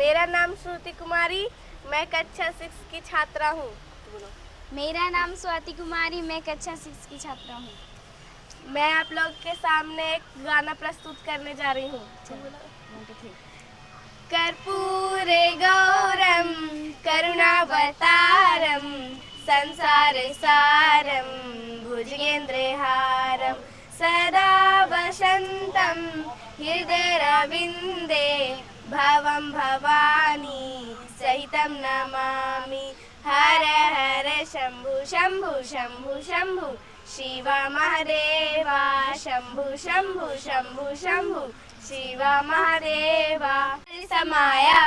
मेरा नाम श्रुति कुमारी, मैं कक्षा 6 की छात्रा हूँ। मेरा नाम स्वाति कुमारी, मैं कक्षा 6 की छात्रा हूँ। मैं आप लोग के सामने एक गाना प्रस्तुत करने जा रही हूँ। कर्पूरे गौरम करुणावतारम संसार सारम भुजगेन्द्रहारम सदा वसंतं हृदयरविन्दे भवं भवानी सहितं नमामि। हर हर शंभु शंभु शंभु शंभु शिवा महादेवा शंभु शंभु शंभु शंभु शिवा महादेवा। समाया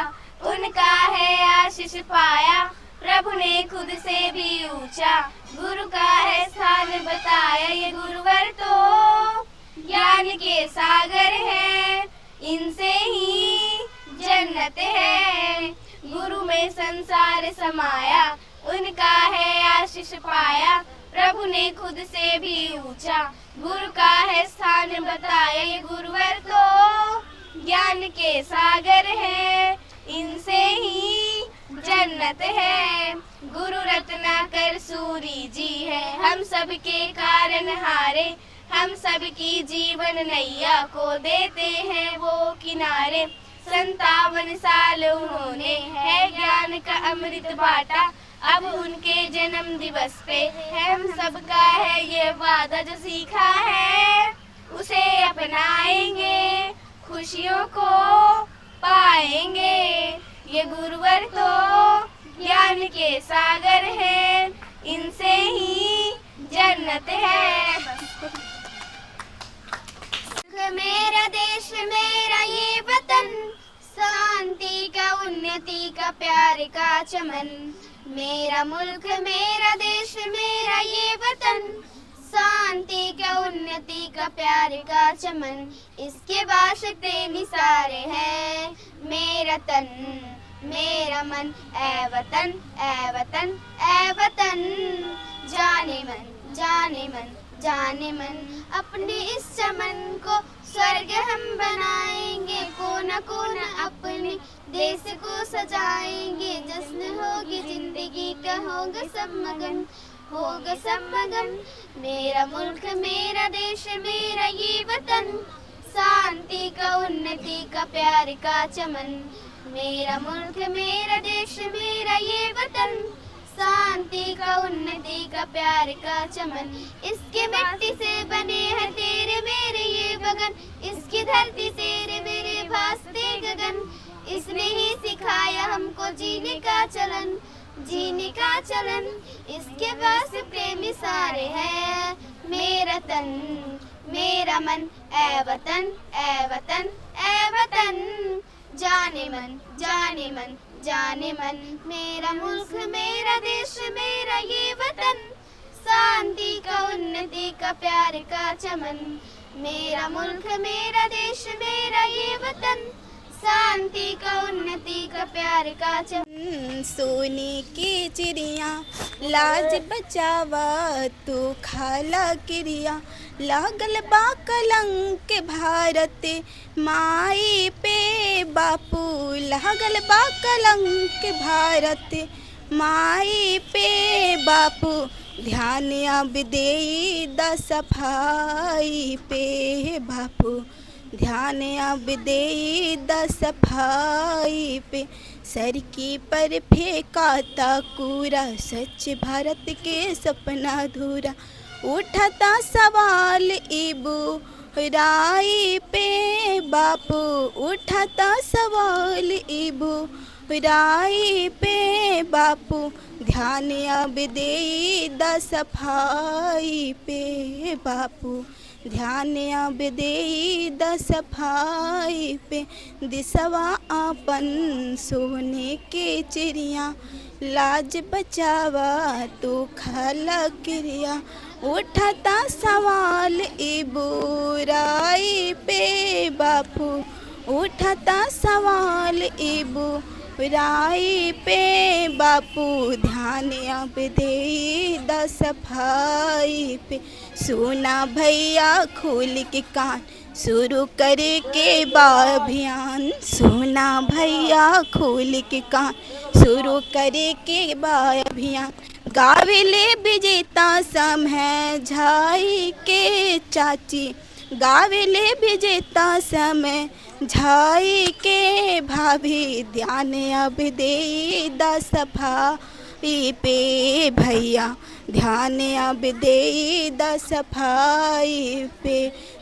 उनका है आशीष पाया, प्रभु ने खुद से भी ऊंचा गुरु का है स्थान बताया। ये गुरुवर तो ज्ञान के सागर है, इनसे ही जन्नत है। गुरु में संसार समाया, उनका है आशीष पाया, प्रभु ने खुद से भी ऊंचा गुरु का है स्थान बताया। ये गुरुवर तो ज्ञान के सागर है, इनसे ही जन्नत है। गुरु रत्नाकर सूरी जी है, हम सबके कारण हारे, हम सबकी जीवन नैया को देते हैं वो किनारे। 57 साल उन्होंने है ज्ञान का अमृत बांटा, अब उनके जन्म दिवस पे हम सबका है ये वादा, जो सीखा है उसे अपनाएंगे, खुशियों को पाएंगे। ये गुरुवर तो ज्ञान के सागर है, इनसे ही जन्नत है। मेरा देश मेरा ये वतन, शांति का उन्नति का प्यार का चमन। मेरा मुल्क मेरा देश मेरा ये वतन, शांति का उन्नति का प्यार का चमन। इसके वास्ते निसारे है मेरा तन मेरा मन, ऐ वतन ऐ वतन ऐ वतन। जाने मन जाने मन जाने मन, अपने इस चमन को स्वर्ग हम बनाएंगे। कोना कोना अपने देश को सजाएंगे, जश्न होगी जिंदगी का होगा सब मगन, होगा सब मगन। मेरा मुल्क मेरा देश मेरा ये वतन, शांति का उन्नति का प्यार का चमन। मेरा मुल्क मेरा देश मेरा ये वतन, शांति का उन्नति का प्यार का चमन। इसके मिट्टी से बने हैं तेरे मेरे ये बगन, इसकी धरती से मेरे भासते गगन। इसने ही सिखाया हमको जीने का चलन, जीने का चलन। इसके पास प्रेमी सारे हैं मेरा तन मेरा मन, ऐ वतन ऐ वतन ऐ वतन। जाने मन जाने मन जाने मन, मेरा मुल्क मेरा देश मेरा ये वतन, शांति का उन्नति का प्यार का चमन। मेरा मुल्क मेरा देश मेरा ये वतन, शांति का उन्नति का प्यार का चमन। सोने की चिड़िया लाज बचावा तू खाला क्रिया, लागल बा कलंक भारत माई पे बापू, लागल बा कलंक भारत माई पे बापू। ध्यान अब दे द सफाई पे बापू, ध्यान अब दे द सफाई पे। सड़की पर फेंकाता कूड़ा, स्वच्छ भारत के सपना अधूरा। उठाता सवाल इबू राई पे बापू, उठाता सवाल इबू राई पे बापू। ध्यान अब दे द सफाई पे बापू, ध्यान अब दे द सफाई पे। दिसवा आपन सोने के चिड़िया, लाज बचावा तो खाला क्रिया। उठाता सवाल ए बुराई पे बापू, उठाता सवाल ए बुराई पे बापू। ध्यान अब दे द सफाई पे। सोना भैया खोल के कान शुरू करके बाभियान, सुना भैया खोल के कान, शुरू करके बाभियान, गावेले विजेता समझाई के चाची, गावेले विजेता समझाई के भाभी, ध्यान अब दे दा सफाई पे भैया, ध्यान अब दे दा सफाई पे,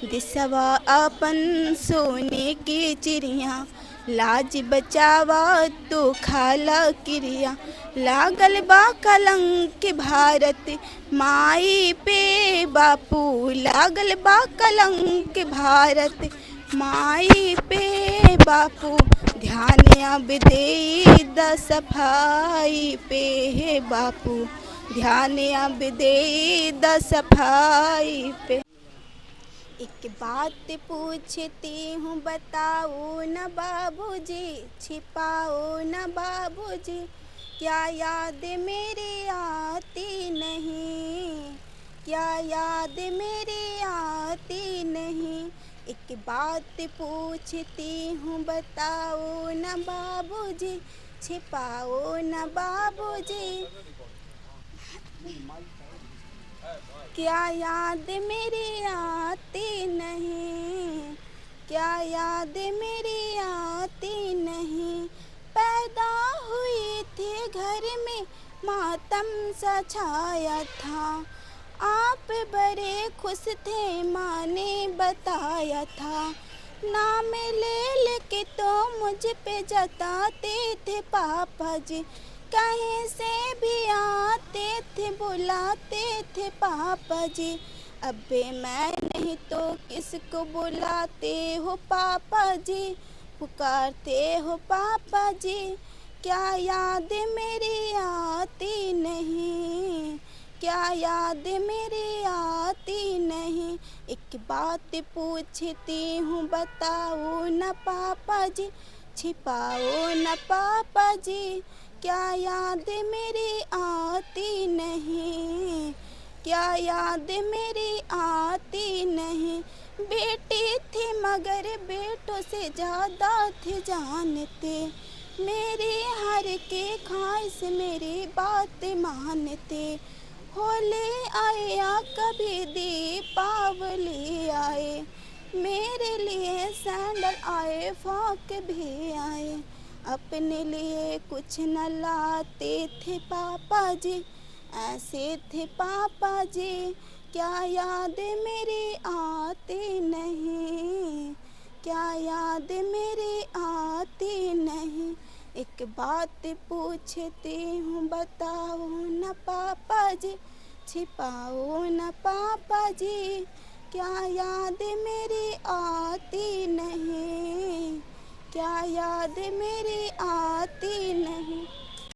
दिसवा अपन सोने की चिड़िया, लाज बचावा तो खाला क्रिया, लागल बा कलंक भारत माई पे बापू, लागल बा कलंक भारत माई पे बापू, ध्यान अब दे द सफाई पे हे बापू, ध्यान अब दे द सफाई पे। एक बात पूछती हूँ बताओ न बाबूजी, छिपाओ न बाबूजी, क्या याद मेरी आती नहीं, क्या याद मेरी आती नहीं, एक बात पूछती हूँ बताओ न बाबूजी, छिपाओ न बाबूजी, क्या याद मेरी आती नहीं, क्या याद मेरी आती नहीं, पैदा हुई थी घर में मातम सा छाया था, आप बड़े खुश थे माँ ने बताया था, नाम ले लेके तो मुझ पे जताते थे पापा जी, कहीं से भी आते थे बुलाते थे पापा जी, अबे मैं नहीं तो किसको बुलाते हो पापा जी, पुकारते हो पापा जी, क्या याद मेरी आती नहीं, क्या याद मेरी आती नहीं, एक बात पूछती हूँ बताओ न पापा जी, छिपाओ न पापा जी, क्या याद मेरी आती नहीं, क्या याद मेरी आती नहीं, बेटी थी मगर बेटों से ज़्यादा थे जानते, मेरी हर के ख्वाहिश मेरी बात मानते, होली आए या कभी दीपावली आए, मेरे लिए सैंडल आए फ्रॉक भी आए, अपने लिए कुछ न लाते थे पापा जी, ऐसे थे पापा जी, क्या याद मेरी आती नहीं, क्या याद मेरी आती नहीं, एक बात पूछती हूँ बताओ न पापा जी, छिपाओ न पापा जी, क्या याद मेरी आती नहीं, क्या याद मेरी आती नहीं।